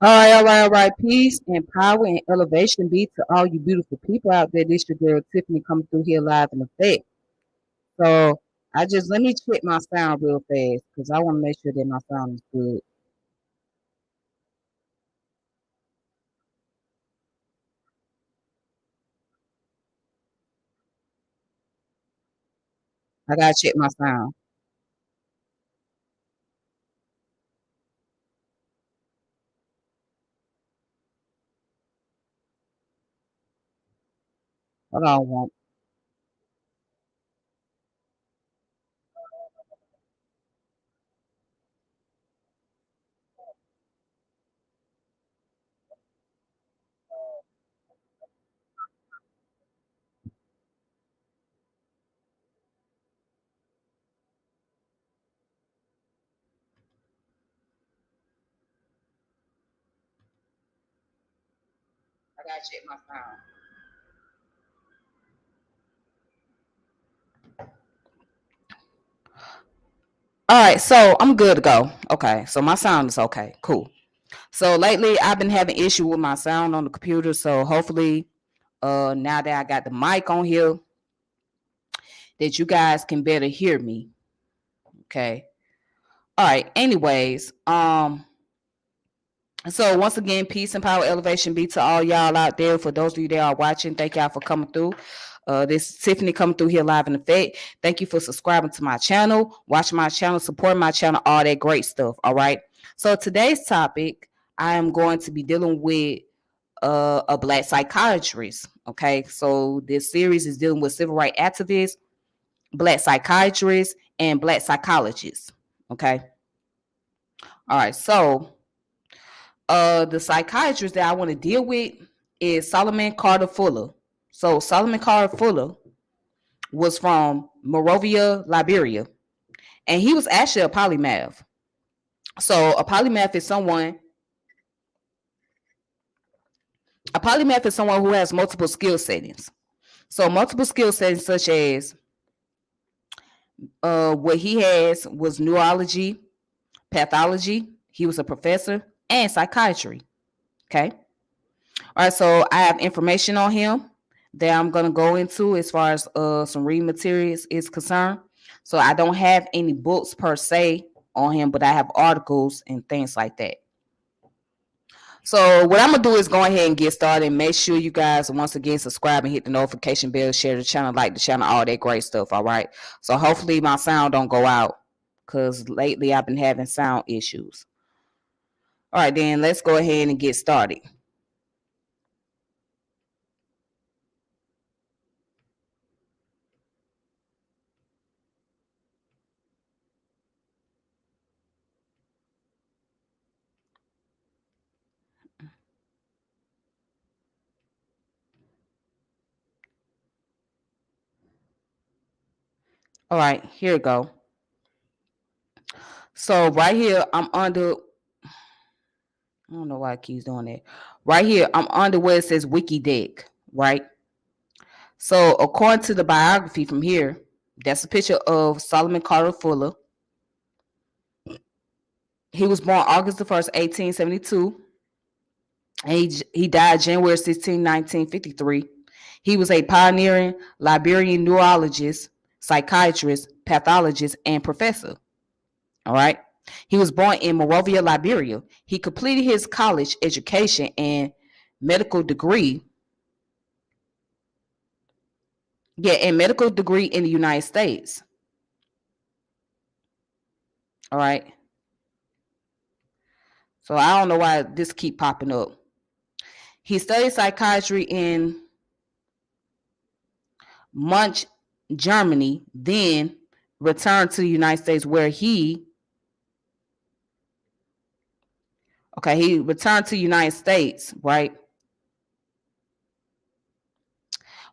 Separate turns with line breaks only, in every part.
All right. Peace and power and elevation be to all you beautiful people out there. This your girl Tiffany coming through here live in effect. So I just let me check my sound real fast because I want to make sure that my sound is good. I gotta check my sound. Hold on, I gotta check my sound. All right, so I'm good to go. Okay, so my sound is okay. Cool. So lately I've been having issue with my sound on the computer. So hopefully, now that I got the mic on here, that you guys can better hear me. Okay. All right. Anyways, so once again, peace and power, elevation be to all y'all out there. For those of you that are watching, thank y'all for coming through. This is Tiffany coming through here live in effect. Thank you for subscribing to my channel, watching my channel, supporting my channel, all that great stuff. All right. So today's topic, I am going to be dealing with a black psychiatrist. Okay. So this series is dealing with civil rights activists, black psychiatrists, and black psychologists. Okay. All right. So the psychiatrist that I want to deal with is Solomon Carter Fuller. So Solomon Carter Fuller was from Monrovia, Liberia, and he was actually a polymath. So a polymath is someone who has multiple skill settings. So multiple skill settings such as what he has was neurology, pathology. He was a professor and psychiatry. Okay. All right, so I have information on him that I'm gonna go into as far as some reading materials is concerned. So I don't have any books per se on him, but I have articles and things like that. So what I'm gonna do is go ahead and get started and make sure you guys once again subscribe and hit the notification bell, share the channel, like the channel, all that great stuff. All right. So hopefully my sound don't go out because lately I've been having sound issues. All right, then let's go ahead and get started. All right, here we go. So right here, I'm under. I don't know why it keeps doing that. Right here, I'm under where it says WikiDeck, right? So according to the biography from here, that's a picture of Solomon Carter Fuller. He was born August the 1st, 1872. And he died January 16, 1953. He was a pioneering Liberian neurologist, psychiatrist, pathologist, and professor. All right. He was born in Monrovia, Liberia. He completed his college education and medical degree. Yeah, and medical degree in the United States. All right. So I don't know why this keep popping up. He studied psychiatry in Munch, Germany, then returned to the United States where he returned to the United States, right?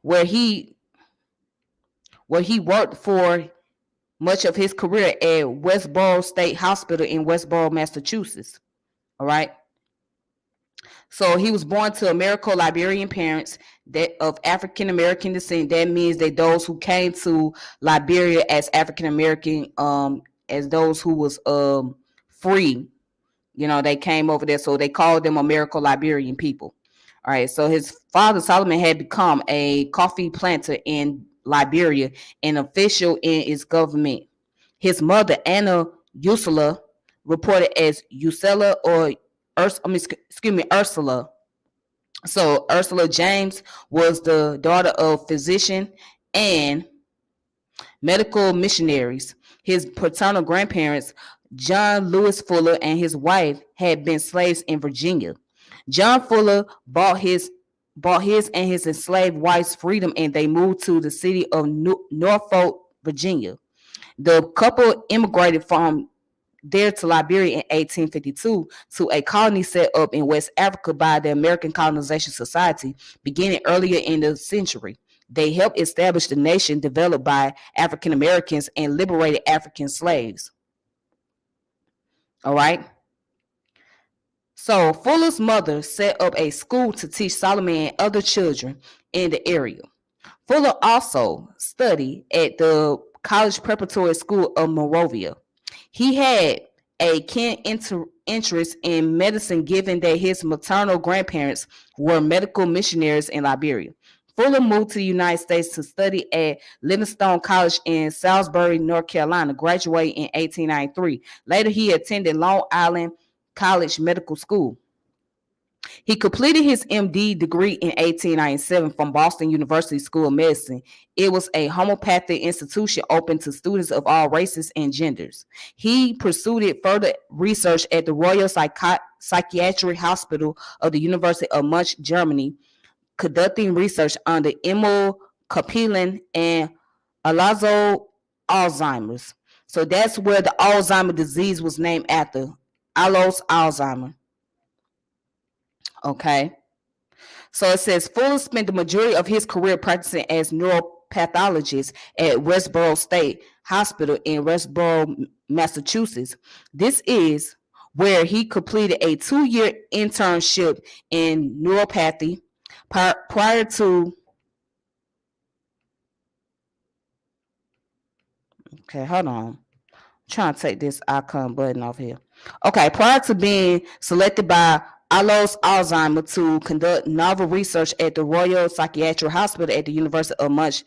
Where he worked for much of his career at Westboro State Hospital in Westboro, Massachusetts. All right. So he was born to Americo-Liberian parents that of African American descent. That means that those who came to Liberia as African American, as those who was free, They came over there, so they called them American Liberian people. All right, so his father Solomon had become a coffee planter in Liberia, an official in its government. His mother Anna Ursula, reported as Usella or Ursula. So Ursula James was the daughter of physician and medical missionaries. His paternal grandparents, John Lewis Fuller and his wife, had been slaves in Virginia. John Fuller bought his and his enslaved wife's freedom, and they moved to the city of Norfolk, Virginia. The couple immigrated from there to Liberia in 1852 to a colony set up in West Africa by the American Colonization Society beginning earlier in the century. They helped establish the nation developed by African Americans and liberated African slaves. All right. So Fuller's mother set up a school to teach Solomon and other children in the area. Fuller also studied at the College Preparatory School of Monrovia. He had a keen interest in medicine, given that his maternal grandparents were medical missionaries in Liberia. Fuller moved to the United States to study at Livingstone College in Salisbury, North Carolina, graduating in 1893. Later, he attended Long Island College Medical School. He completed his MD degree in 1897 from Boston University School of Medicine. It was a homeopathic institution open to students of all races and genders. He pursued further research at the Royal Psychiatric Hospital of the University of Munich, Germany, conducting research under Emil Kaplan and Alonzo Alzheimer's. So that's where the Alzheimer disease was named after, Alois Alzheimer. Okay. So it says Fuller spent the majority of his career practicing as neuropathologist at Westboro State Hospital in Westboro, Massachusetts. This is where he completed a 2-year internship in neuropathy prior to. Okay, hold on. I'm trying to take this icon button off here. Okay, prior to being selected by Alois Alzheimer to conduct novel research at the Royal Psychiatric Hospital at the University of Munich,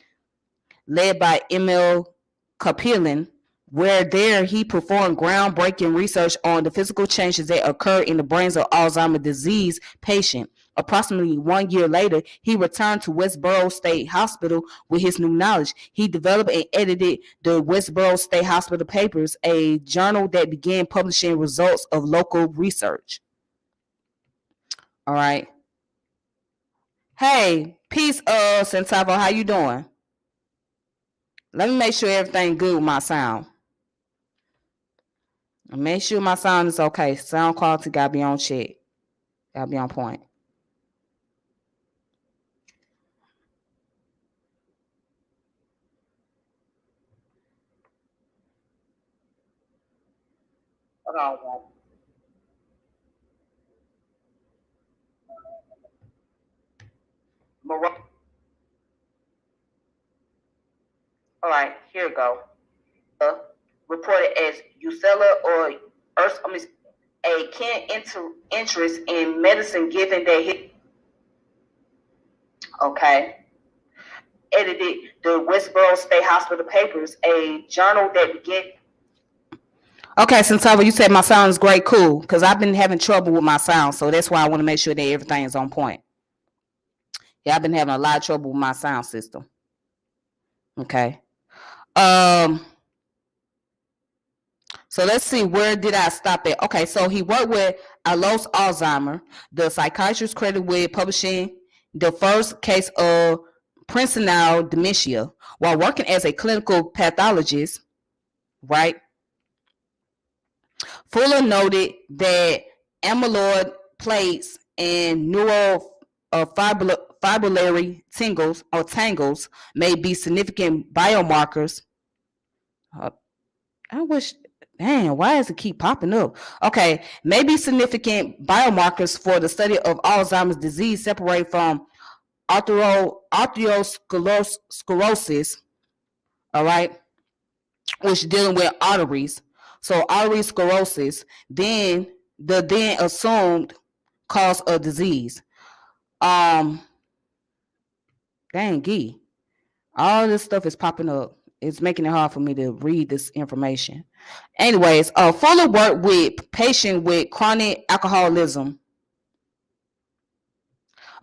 led by Emil Kaplan, where there he performed groundbreaking research on the physical changes that occur in the brains of Alzheimer's disease patients. Approximately 1 year later, he returned to Westboro State Hospital with his new knowledge. He developed and edited the Westboro State Hospital Papers, a journal that began publishing results of local research. All right. Hey, peace, Centavo. How you doing? Let me make sure everything good with my sound. Make sure my sound is okay. Sound quality gotta be on check. Gotta be on point. Hold on. All right, here we go. Reported as Usella or a keen interest in medicine, given that he edited the Westboro State Hospital Papers, a journal that began. Okay, Santava, you said my sound is great, cool, because I've been having trouble with my sound, so that's why I want to make sure that everything is on point. Yeah, I've been having a lot of trouble with my sound system. Okay. So let's see, where did I stop at? Okay, so he worked with Alois Alzheimer, the psychiatrist credited with publishing the first case of presenile dementia while working as a clinical pathologist, right? Fuller noted that amyloid plaques and neurofibrillary tangles may be significant biomarkers. I wish. Damn, why does it keep popping up? Okay, maybe significant biomarkers for the study of Alzheimer's disease separate from arteriosclerosis, all right, which dealing with arteries. So artery sclerosis, then the then assumed cause of disease. Um, dang, Gee, all this stuff is popping up. It's making it hard for me to read this information. Anyways, Fuller worked with patients with chronic alcoholism.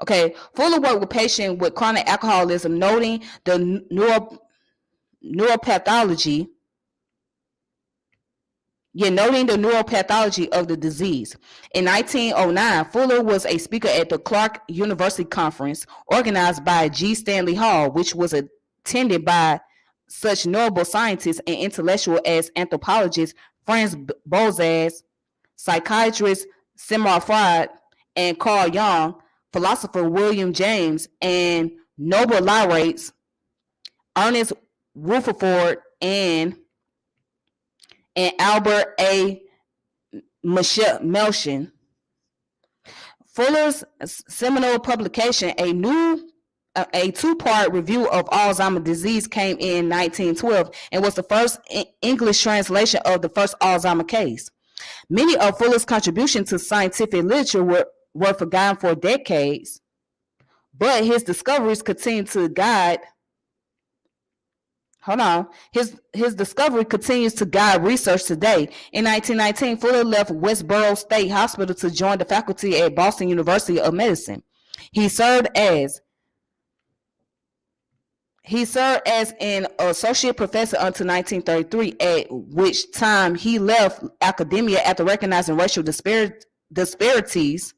Okay, Fuller worked with patients with chronic alcoholism, noting the neuropathology. Noting the neuropathology of the disease. In 1909, Fuller was a speaker at the Clark University Conference organized by G. Stanley Hall, which was attended by such notable scientists and intellectuals as anthropologist Franz Boas, psychiatrist Sigmund Freud, and Carl Jung, philosopher William James, and Nobel laureates Ernest Rutherford and Albert A. Melton. Fuller's seminal publication, a two-part review of Alzheimer's disease, came in 1912 and was the first English translation of the first Alzheimer's case. Many of Fuller's contributions to scientific literature were forgotten for decades, but his discoveries continue to guide. His discovery continues to guide research today. In 1919, Fuller left Westboro State Hospital to join the faculty at Boston University of Medicine. He served as an associate professor until 1933, at which time he left academia after recognizing racial disparities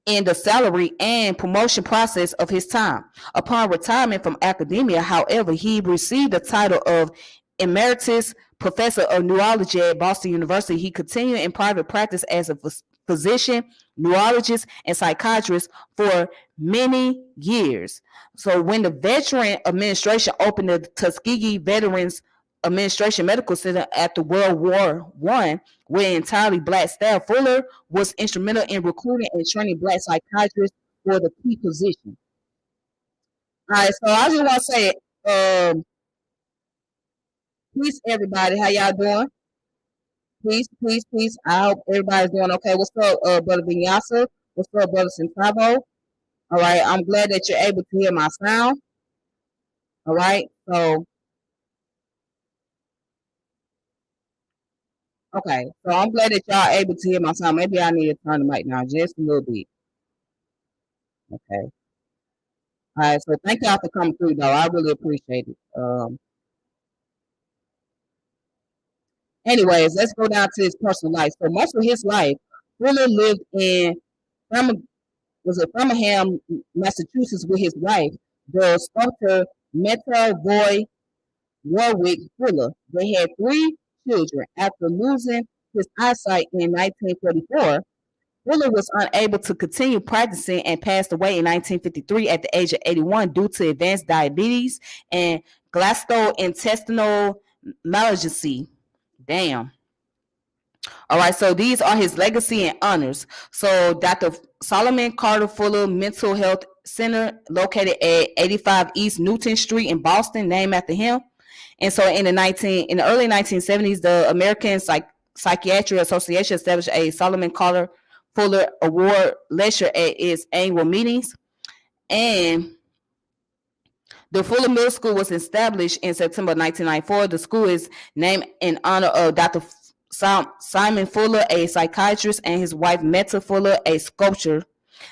in the salary and promotion process of his time. Upon retirement from academia, however, he received the title of Emeritus Professor of Neurology at Boston University. He continued in private practice as a physician, neurologist, and psychiatrist for many years. So when the Veteran Administration opened the Tuskegee Veterans Administration Medical Center after World War I with entirely black staff, Fuller was instrumental in recruiting and training black psychiatrists for the key position. All right, so I just want to say, peace, everybody. How y'all doing? Peace, peace, peace. I hope everybody's doing okay. What's up, Brother Vinyasa? What's up, Brother Centavo? All right, I'm glad that you're able to hear my sound. All right, so okay, so I'm glad that y'all able to hear my sound. Maybe I need to turn the mic down just a little bit. Okay. All right, so thank y'all for coming through, though. I really appreciate it. Anyways, let's go down to his personal life. So most of his life, Fuller lived in Framingham, Massachusetts, with his wife, the sculptor Meta Roy Warwick Fuller. They had 3 children. After losing his eyesight in 1944, Fuller was unable to continue practicing and passed away in 1953 at the age of 81 due to advanced diabetes and gastrointestinal malignancy. Damn. All right, so these are his legacy and honors. So Dr. Solomon Carter Fuller Mental Health Center, located at 85 East Newton Street in Boston, named after him. And so in the early 1970s, the American Psychiatric Association established a Solomon Carter Fuller Award lecture at its annual meetings. And the Fuller Middle School was established in September 1994. The school is named in honor of Dr. Simon Fuller, a psychiatrist, and his wife Meta Fuller, a sculptor.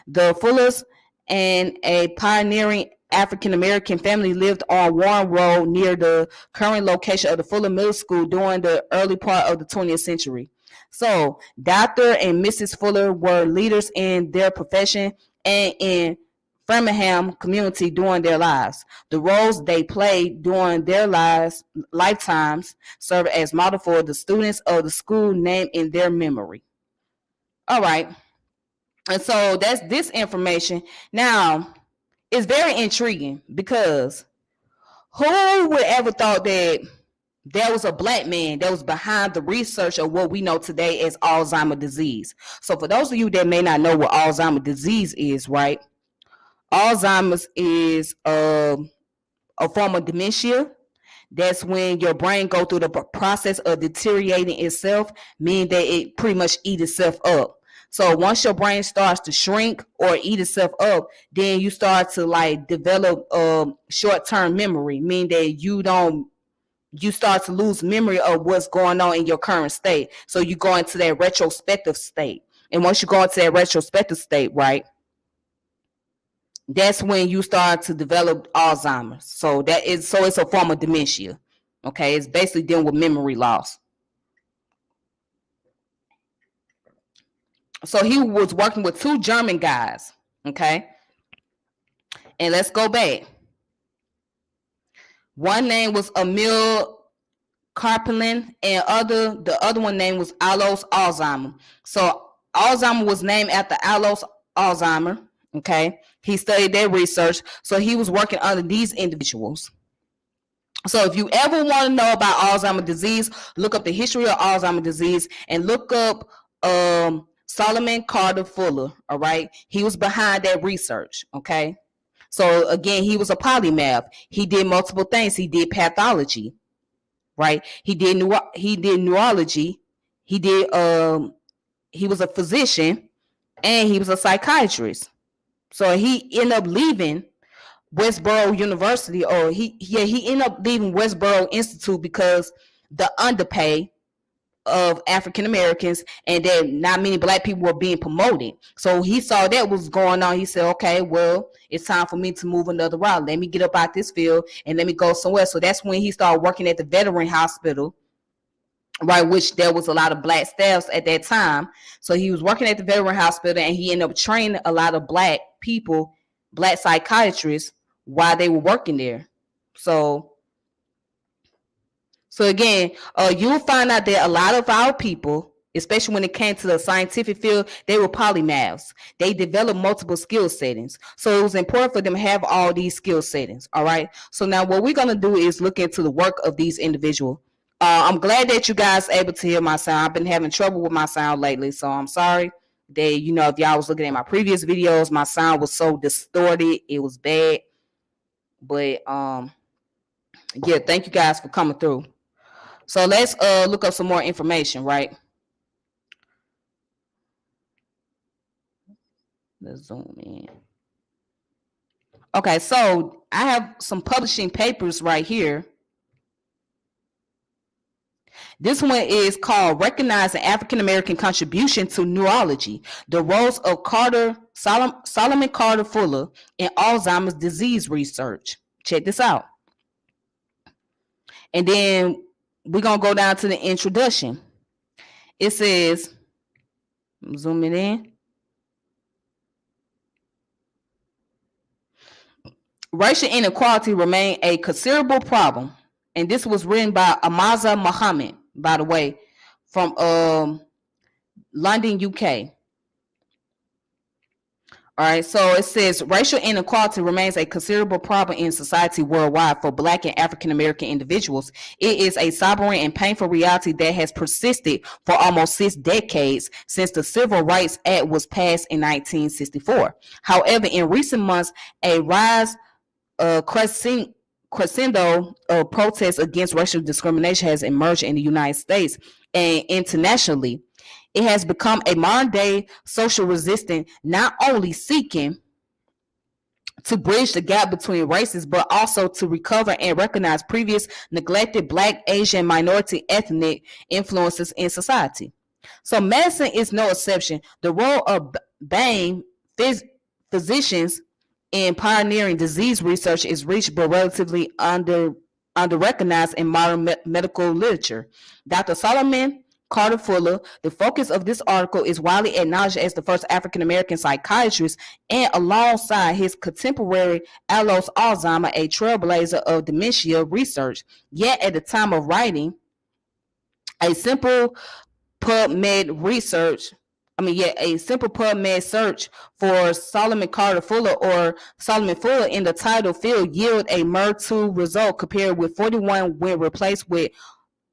The Fullers and a pioneering African American family lived on Warren Road near the current location of the Fuller Middle School during the early part of the 20th century. So Dr. and Mrs. Fuller were leaders in their profession and in Framingham community during their lives. The roles they played during their lifetimes serve as model for the students of the school named in their memory. All right. And so that's this information. Now, it's very intriguing because who would ever thought that there was a black man that was behind the research of what we know today as Alzheimer's disease? So for those of you that may not know what Alzheimer's disease is, right? Alzheimer's is a form of dementia That's when your brain go through the process of deteriorating itself, meaning that it pretty much eat itself up. So once your brain starts to shrink or eat itself up, then you start to like develop short-term memory, meaning that you start to lose memory of what's going on in your current state. So you go into that retrospective state. And once you go into that retrospective state, right, that's when you start to develop Alzheimer's. So it's a form of dementia. Okay, it's basically dealing with memory loss. So he was working with two German guys. Okay, and let's go back. One name was Emil Karpelin, and the other one name was Alois Alzheimer. So Alzheimer was named after Alois Alzheimer. Okay, he studied their research, so he was working under these individuals. So if you ever want to know about Alzheimer's disease, look up the history of Alzheimer's disease and look up Solomon Carter Fuller. All right, he was behind that research. Okay, so again, he was a polymath. He did multiple things. He did pathology, right? He did neurology. He was a physician, and he was a psychiatrist. So he ended up leaving Westboro University, or he ended up leaving Westboro Institute because the underpay of African Americans, and that not many black people were being promoted. So he saw that was going on. He said, okay, well, it's time for me to move another route. Let me get up out this field and let me go somewhere. So that's when he started working at the veteran hospital, right, which there was a lot of black staffs at that time. So he was working at the veteran hospital, and he ended up training a lot of black people, black psychiatrists, while they were working there. So again, you'll find out that a lot of our people, especially when it came to the scientific field, they were polymaths. They developed multiple skill settings. So it was important for them to have all these skill settings. All right. So now what we're going to do is look into the work of these individuals. I'm glad that you guys are able to hear my sound. I've been having trouble with my sound lately, so I'm sorry that, if y'all was looking at my previous videos, my sound was so distorted. It was bad. But yeah, thank you guys for coming through. So let's look up some more information, right? Let's zoom in. Okay, so I have some publishing papers right here. This one is called Recognizing African American Contribution to Neurology, the Roles of Solomon Carter Fuller in Alzheimer's Disease Research. Check this out. And then we're going to go down to the introduction. It says, I'm zooming in. Racial inequality remains a considerable problem. And this was written by Amaza Muhammad, by the way, from London, UK. All right, so it says racial inequality remains a considerable problem in society worldwide for Black and African American individuals. It is a sobering and painful reality that has persisted for almost 6 decades since the Civil Rights Act was passed in 1964. However, in recent months, a rise crescendo of protests against racial discrimination has emerged in the United States and internationally. It has become a modern-day social resistance, not only seeking to bridge the gap between races, but also to recover and recognize previous neglected Black, Asian, minority, ethnic influences in society. So medicine is no exception. The role of BAME physicians in pioneering disease research is rich but relatively under-recognized in modern medical literature. Dr. Solomon Carter Fuller, the focus of this article, is widely acknowledged as the first African-American psychiatrist, and alongside his contemporary Alois Alzheimer, a trailblazer of dementia research. Yet at the time of writing, a simple PubMed search for Solomon Carter Fuller or Solomon Fuller in the title field yielded a MER2 result compared with 41 when replaced with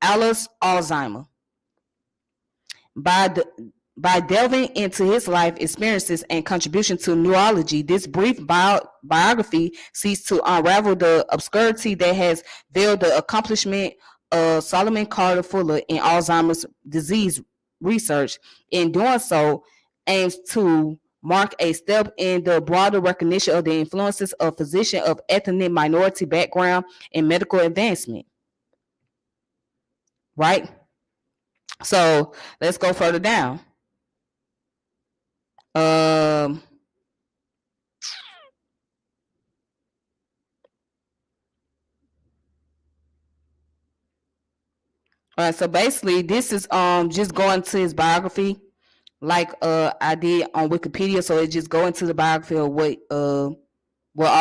Alois Alzheimer. By By delving into his life experiences and contribution to neurology, this brief biography seeks to unravel the obscurity that has veiled the accomplishment of Solomon Carter Fuller in Alzheimer's disease research. In doing so, aims to mark a step in the broader recognition of the influences of physicians of ethnic minority background in medical advancement. Right? So let's go further down. All right, so basically this is just going to his biography like I did on Wikipedia, so it just go into the biography of what all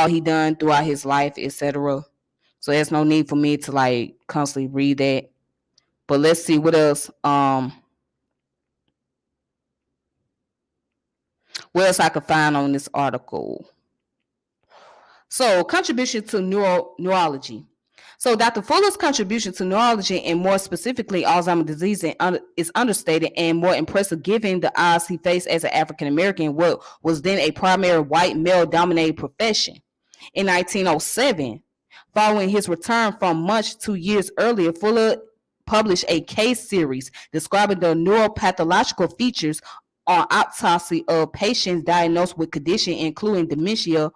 he done throughout his life, etc. So there's no need for me to like constantly read that. But let's see what else I could find on this article. So, contribution to neurology. So, Dr. Fuller's contribution to neurology, and more specifically Alzheimer's disease, is understated and more impressive given the odds he faced as an African American, what was then a primary white male-dominated profession. In 1907, following his return from Munch 2 years earlier, Fuller published a case series describing the neuropathological features on autopsy of patients diagnosed with condition including dementia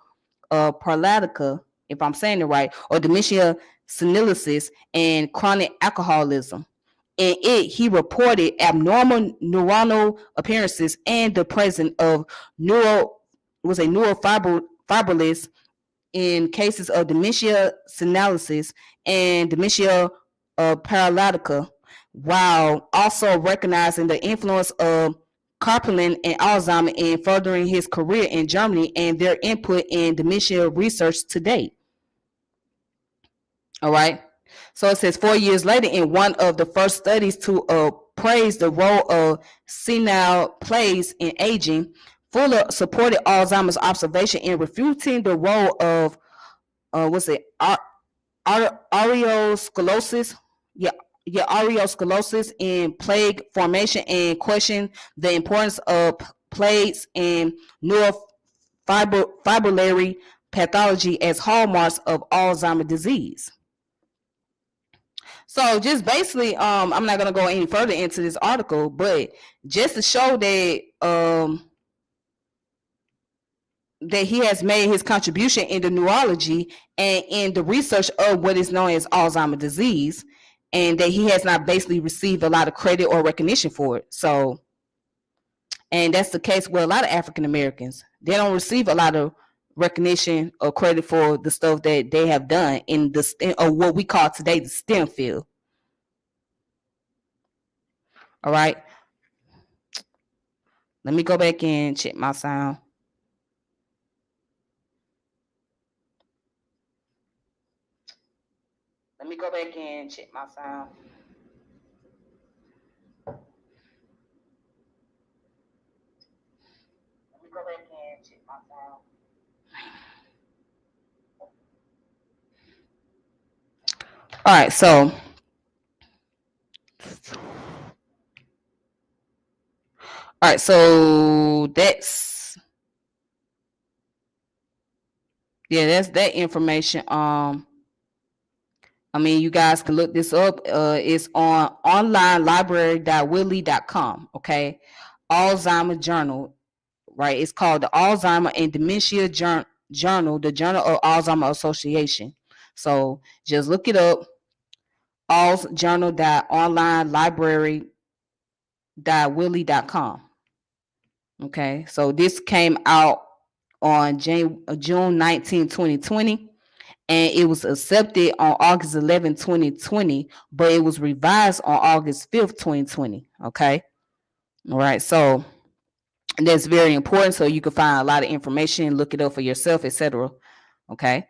paralytica, if I'm saying it right, or dementia senilicis, and chronic alcoholism. In it, he reported abnormal neuronal appearances and the presence of neurofibrillars in cases of dementia senilicis and dementia paralytica, while also recognizing the influence of Karpelin and Alzheimer in furthering his career in Germany and their input in dementia research to date. All right. So it says 4 years later, in one of the first studies to praise the role of senile plays in aging, Fuller supported Alzheimer's observation in refuting the role of aureosclerosis. Aureosclerosis in plague formation, and questioned the importance of plagues and neurofibrillary pathology as hallmarks of Alzheimer's disease. So just basically, I'm not gonna go any further into this article, but just to show that he has made his contribution in the neurology and in the research of what is known as Alzheimer's disease, and that he has not basically received a lot of credit or recognition for it. So, and that's the case with a lot of African Americans. They don't receive a lot of recognition or credit for the stuff that they have done in the STEM, or what we call today the STEM field. All right. Let me go back and check my sound. Let me go back and check my sound. Let me go back and check my sound. All right, so that's that's that information. I mean, you guys can look this up. It's on onlinelibrary.willy.com. Okay, Alzheimer Journal, right? It's called the Alzheimer and Dementia Journal, the Journal of Alzheimer Association. So just look it up. Alzjournal.onlinelibrary.willy.com. Okay, so this came out on June 19, 2020, and it was accepted on August 11, 2020, but it was revised on August 5th, 2020. Okay, all right, so that's very important, so you can find a lot of information, look it up for yourself, etc. Okay.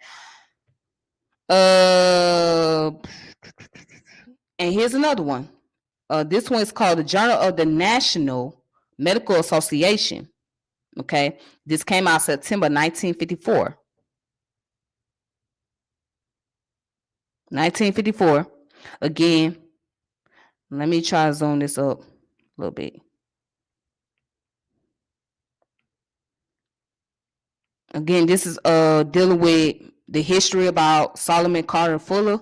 And here's another one. This one is called the Journal of the National Medical Association. Okay, this came out September 1954. 1954. Again, let me try to zoom this up a little bit. Again, this is dealing with the history about Solomon Carter Fuller.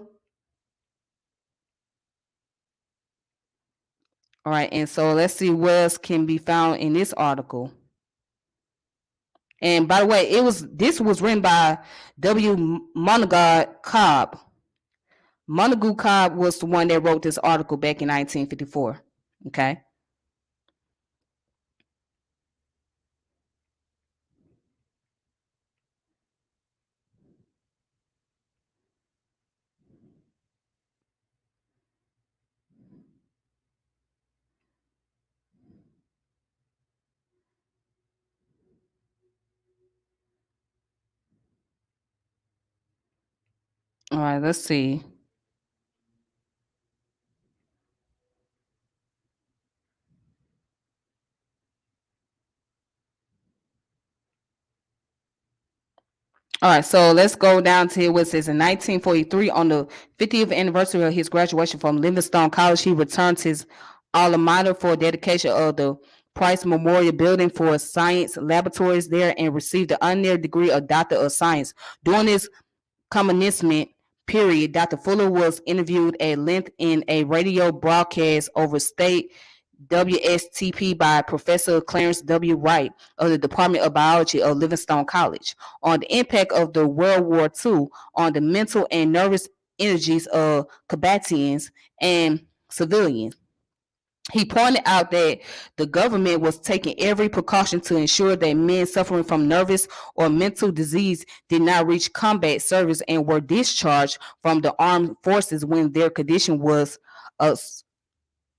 All right, and so let's see what else can be found in this article. And by the way, this was written by W. Montague Cobb. Montague Cobb was the one that wrote this article back in 1954. Okay. All right, let's see. All right, so let's go down to what it says in 1943, on the 50th anniversary of his graduation from Livingstone College, he returned to his alma mater for dedication of the Price Memorial Building for Science Laboratories there and received the honorary degree of Doctor of Science. During his commencement period, Dr. Fuller was interviewed at length in a radio broadcast over state WSTP by Professor Clarence W. Wright of the Department of Biology of Livingstone College on the impact of the World War II on the mental and nervous energies of combatants and civilians. He pointed out that the government was taking every precaution to ensure that men suffering from nervous or mental disease did not reach combat service and were discharged from the armed forces when their condition was uh,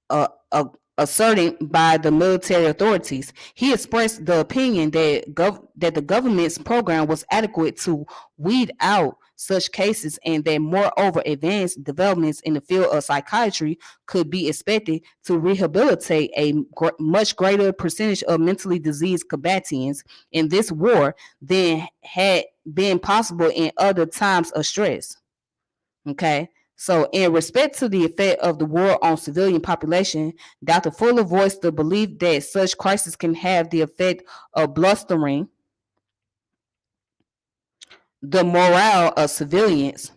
uh, uh, asserted by the military authorities. He expressed the opinion that the government's program was adequate to weed out such cases and that moreover advanced developments in the field of psychiatry could be expected to rehabilitate a much greater percentage of mentally diseased combatants in this war than had been possible in other times of stress. Okay. So, in respect to the effect of the war on civilian population, Dr. Fuller voiced the belief that such crises can have the effect of blustering the morale of civilians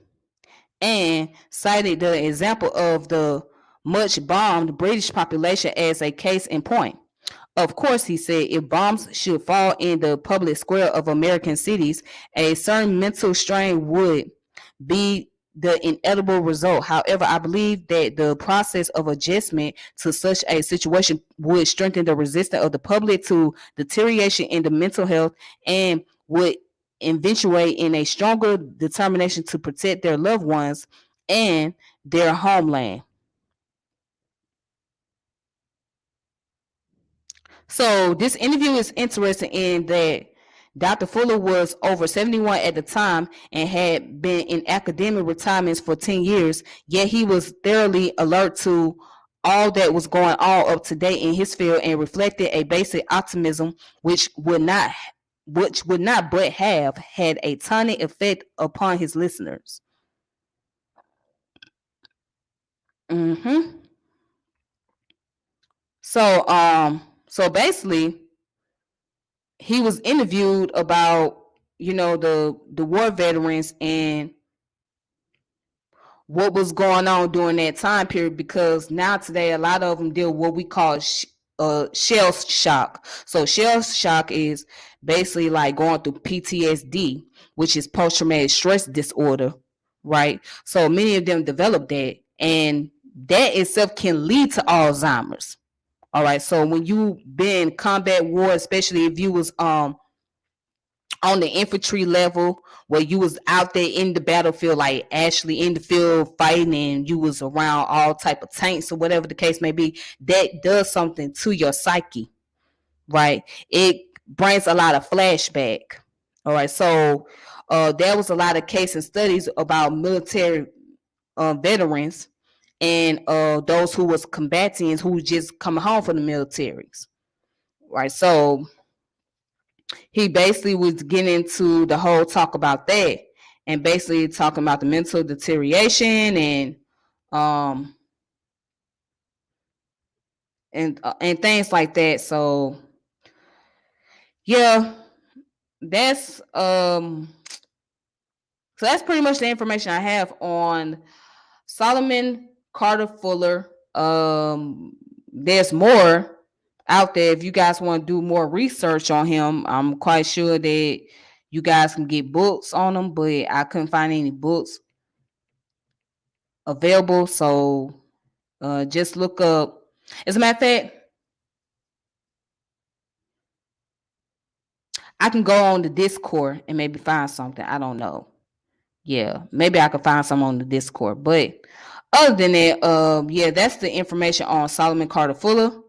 and cited the example of the much bombed British population as a case in point. Of course, he said, if bombs should fall in the public square of American cities, a certain mental strain would be the inevitable result. However, I believe that the process of adjustment to such a situation would strengthen the resistance of the public to deterioration in the mental health and would eventuate in a stronger determination to protect their loved ones and their homeland. So this interview is interesting in that Dr. Fuller was over 71 at the time and had been in academic retirements for 10 years, yet he was thoroughly alert to all that was going on up to date in his field and reflected a basic optimism which would not but have had a tonic effect upon his listeners. hmm so basically he was interviewed about the war veterans and what was going on during that time period, because now today a lot of them deal with what we call shell shock. So shell shock is basically like going through PTSD, which is post traumatic stress disorder, right? So many of them develop that, and that itself can lead to Alzheimer's. All right, so when you been in combat war, especially if you was on the infantry level, where you was out there in the battlefield, like actually in the field fighting, and you was around all type of tanks or whatever the case may be, that does something to your psyche, right? It brings a lot of flashback. All right, so there was a lot of case and studies about military veterans and those who was combatants who just coming home from the militaries, right? So he basically was getting into the whole talk about that, and basically talking about the mental deterioration um and things like that. So yeah, that's so that's pretty much the information I have on Solomon Carter Fuller. There's more out there. If you guys want to do more research on him, I'm quite sure that you guys can get books on him, but I couldn't find any books available. So just look up. As a matter of fact, I can go on the Discord and maybe find something. I don't know. Yeah, maybe I could find some on the Discord. But other than that, yeah, that's the information on Solomon Carter Fuller.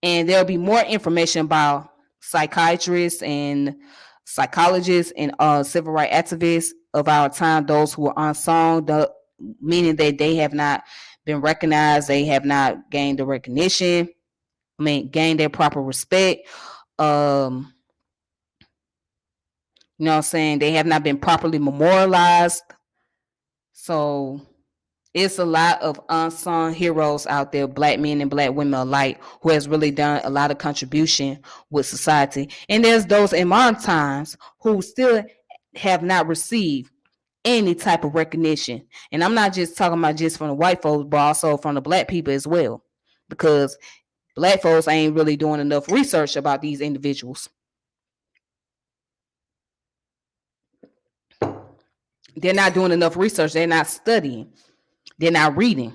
And there'll be more information about psychiatrists and psychologists and civil rights activists of our time, those who are unsung, meaning that they have not been recognized, they have not gained the recognition, gained their proper respect. You know what I'm saying? They have not been properly memorialized. So it's a lot of unsung heroes out there, black men and black women alike, who has really done a lot of contribution with society. And there's those in modern times who still have not received any type of recognition. And I'm not just talking about just from the white folks, but also from the black people as well, because black folks ain't really doing enough research about these individuals. They're not doing enough research. They're not studying. They're not reading.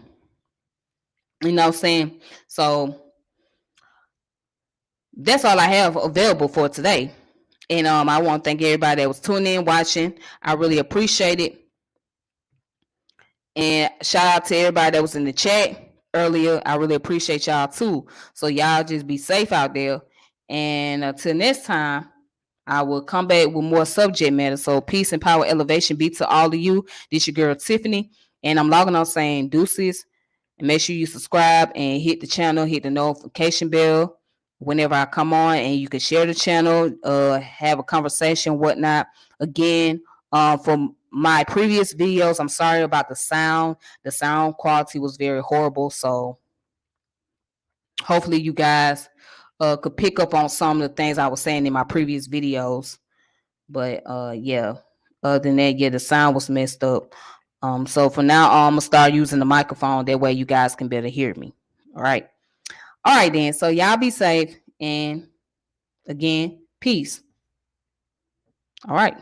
You know what I'm saying? So that's all I have available for today. And I want to thank everybody that was tuning in, watching. I really appreciate it. And shout out to everybody that was in the chat earlier. I really appreciate y'all too. So y'all just be safe out there. And until next time, I will come back with more subject matter. So peace and power elevation be to all of you. This your girl Tiffany. And I'm logging on saying deuces. And make sure you subscribe and hit the channel, hit the notification bell whenever I come on, and you can share the channel, have a conversation, whatnot. Again, from my previous videos, I'm sorry about the sound. The sound quality was very horrible. So hopefully you guys could pick up on some of the things I was saying in my previous videos. But yeah, other than that, yeah, the sound was messed up. So for now, I'm gonna start using the microphone. That way you guys can better hear me. All right. All right then. So y'all be safe. And again, peace. All right.